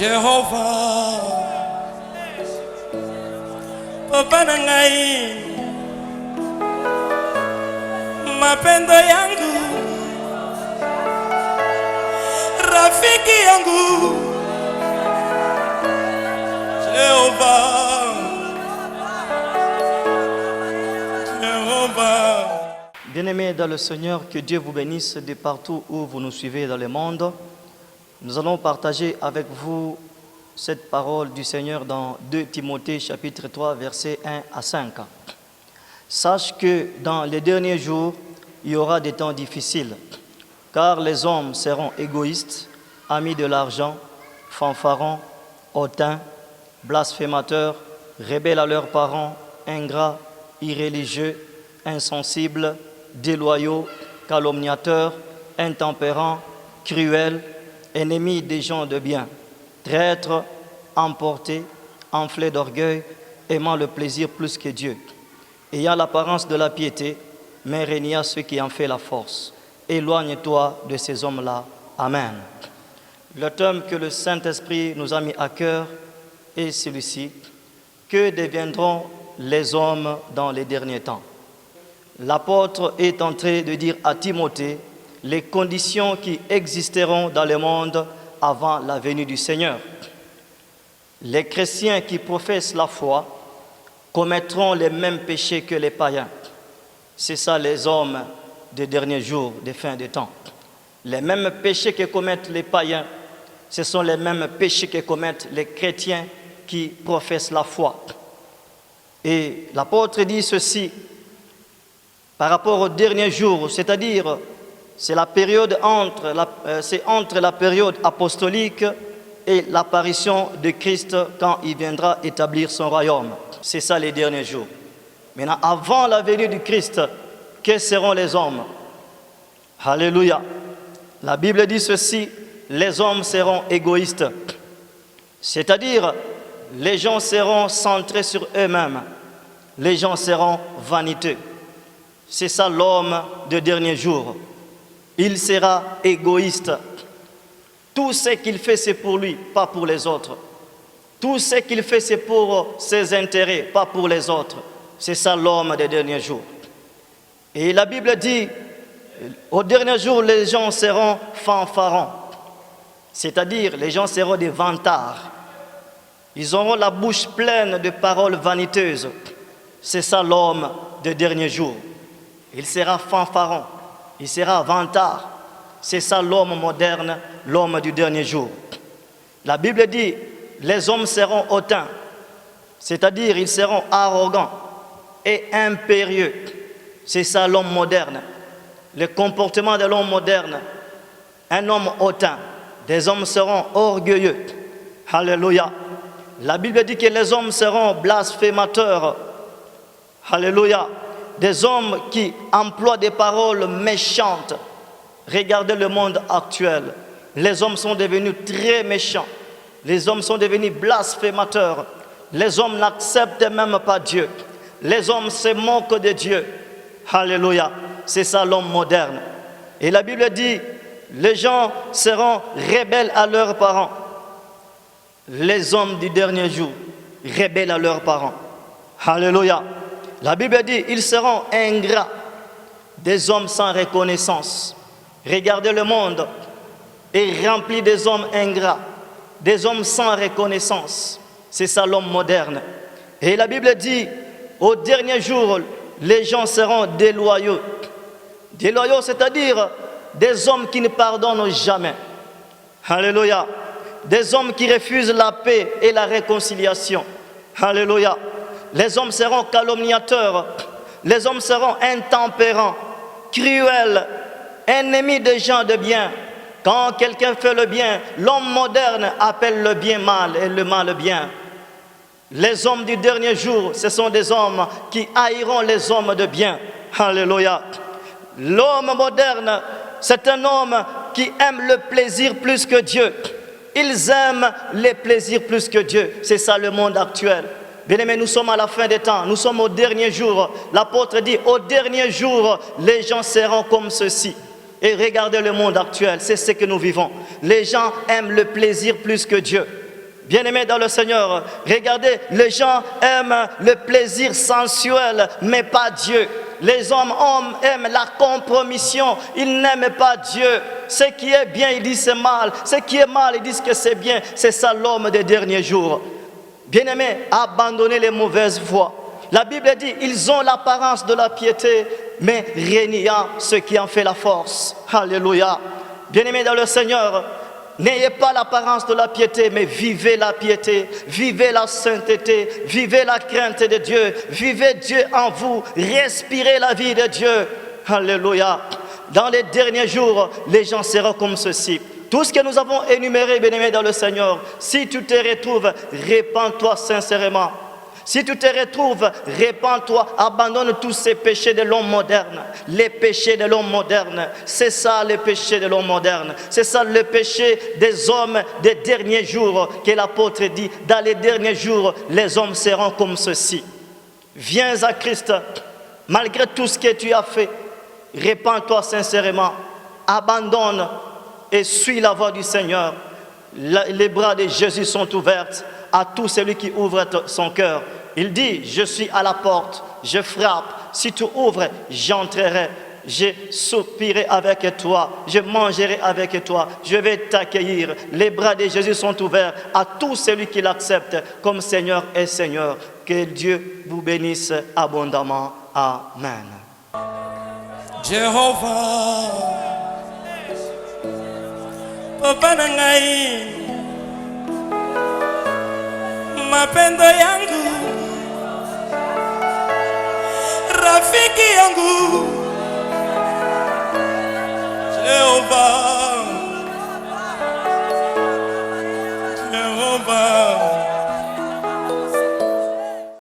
Jehovah, Papa Nangai, mapendo yangu, rafiki yangu, Jehovah, Jehovah. Bien-aimés dans le Seigneur, que Dieu vous bénisse de partout où vous nous suivez dans le monde. Nous allons partager avec vous cette parole du Seigneur dans 2 Timothée chapitre 3 versets 1 à 5. Sache que dans les derniers jours, il y aura des temps difficiles, car les hommes seront égoïstes, amis de l'argent, fanfarons, hautains, blasphémateurs, rebelles à leurs parents, ingrats, irréligieux, insensibles, déloyaux, calomniateurs, intempérants, cruels, ennemis des gens de bien, traîtres, emportés, enflés d'orgueil, aimant le plaisir plus que Dieu, ayant l'apparence de la piété, mais renia ceux qui en fait la force. Éloigne-toi de ces hommes-là. Amen. Le thème que le Saint-Esprit nous a mis à cœur est celui-ci. Que deviendront les hommes dans les derniers temps? L'apôtre est en train de dire à Timothée les conditions qui existeront dans le monde avant la venue du Seigneur. Les chrétiens qui professent la foi commettront les mêmes péchés que les païens. C'est ça les hommes des derniers jours, des fins des temps. Les mêmes péchés que commettent les païens, ce sont les mêmes péchés que commettent les chrétiens qui professent la foi. Et l'apôtre dit ceci par rapport aux derniers jours, c'est-à-dire c'est entre la période apostolique et l'apparition de Christ quand il viendra établir son royaume. C'est ça les derniers jours. Maintenant, avant la venue du Christ, que seront les hommes? Alléluia. La Bible dit ceci, les hommes seront égoïstes. C'est-à-dire, les gens seront centrés sur eux-mêmes. Les gens seront vaniteux. C'est ça l'homme des derniers jours. Il sera égoïste. Tout ce qu'il fait, c'est pour lui, pas pour les autres. Tout ce qu'il fait, c'est pour ses intérêts, pas pour les autres. C'est ça l'homme des derniers jours. Et la Bible dit, aux derniers jours, les gens seront fanfarons. C'est-à-dire, les gens seront des vantards. Ils auront la bouche pleine de paroles vaniteuses. C'est ça l'homme des derniers jours. Il sera fanfaron. Il sera vantard. C'est ça l'homme moderne, l'homme du dernier jour. La Bible dit, les hommes seront hautains, c'est-à-dire ils seront arrogants et impérieux. C'est ça l'homme moderne. Le comportement de l'homme moderne, un homme hautain. Des hommes seront orgueilleux. Alléluia. La Bible dit que les hommes seront blasphémateurs. Alléluia. Des hommes qui emploient des paroles méchantes. Regardez le monde actuel. Les hommes sont devenus très méchants. Les hommes sont devenus blasphémateurs. Les hommes n'acceptent même pas Dieu. Les hommes se moquent de Dieu. Alléluia. C'est ça l'homme moderne. Et la Bible dit, les gens seront rebelles à leurs parents. Les hommes du dernier jour, rebelles à leurs parents. Alléluia. La Bible dit, ils seront ingrats, des hommes sans reconnaissance. Regardez le monde est rempli des hommes ingrats, des hommes sans reconnaissance. C'est ça l'homme moderne. Et la Bible dit, au dernier jour, les gens seront déloyaux. Déloyaux, c'est-à-dire des hommes qui ne pardonnent jamais. Alléluia. Des hommes qui refusent la paix et la réconciliation. Alléluia. Les hommes seront calomniateurs. Les hommes seront intempérants, cruels, ennemis des gens de bien. Quand quelqu'un fait le bien, l'homme moderne appelle le bien mal et le mal bien. Les hommes du dernier jour, ce sont des hommes qui haïront les hommes de bien. Alléluia. L'homme moderne, c'est un homme qui aime le plaisir plus que Dieu. Ils aiment les plaisirs plus que Dieu. C'est ça le monde actuel. Bien-aimés, nous sommes à la fin des temps, nous sommes au dernier jour. L'apôtre dit, au dernier jour, les gens seront comme ceci. Et regardez le monde actuel, c'est ce que nous vivons. Les gens aiment le plaisir plus que Dieu. Bien-aimés dans le Seigneur, regardez, les gens aiment le plaisir sensuel, mais pas Dieu. Les hommes aiment la compromission, ils n'aiment pas Dieu. Ce qui est bien, ils disent c'est mal. Ce qui est mal, ils disent que c'est bien. C'est ça l'homme des derniers jours. Bien-aimés, abandonnez les mauvaises voies. La Bible dit, ils ont l'apparence de la piété, mais régnant ce qui en fait la force. Alléluia. Bien-aimés dans le Seigneur, n'ayez pas l'apparence de la piété, mais vivez la piété, vivez la sainteté, vivez la crainte de Dieu, vivez Dieu en vous, respirez la vie de Dieu. Alléluia. Dans les derniers jours, les gens seront comme ceci. Tout ce que nous avons énuméré, bien-aimés dans le Seigneur, si tu te retrouves, répands-toi sincèrement. Si tu te retrouves, répands-toi, abandonne tous ces péchés de l'homme moderne. Les péchés de l'homme moderne, c'est ça le péché de l'homme moderne. C'est ça le péché des hommes des derniers jours que l'apôtre dit. Dans les derniers jours, les hommes seront comme ceci. Viens à Christ, malgré tout ce que tu as fait, répands-toi sincèrement, abandonne et suis la voie du Seigneur. Les bras de Jésus sont ouverts à tout celui qui ouvre son cœur. Il dit, je suis à la porte, je frappe. Si tu ouvres, j'entrerai. Je soupirerai avec toi, je mangerai avec toi, je vais t'accueillir. Les bras de Jésus sont ouverts à tout celui qui l'accepte comme Seigneur et Seigneur. Que Dieu vous bénisse abondamment. Amen. Jéhovah, Papa na ngai, mapendo yangu, rafiki yangu, Jéhovah, Jéhovah.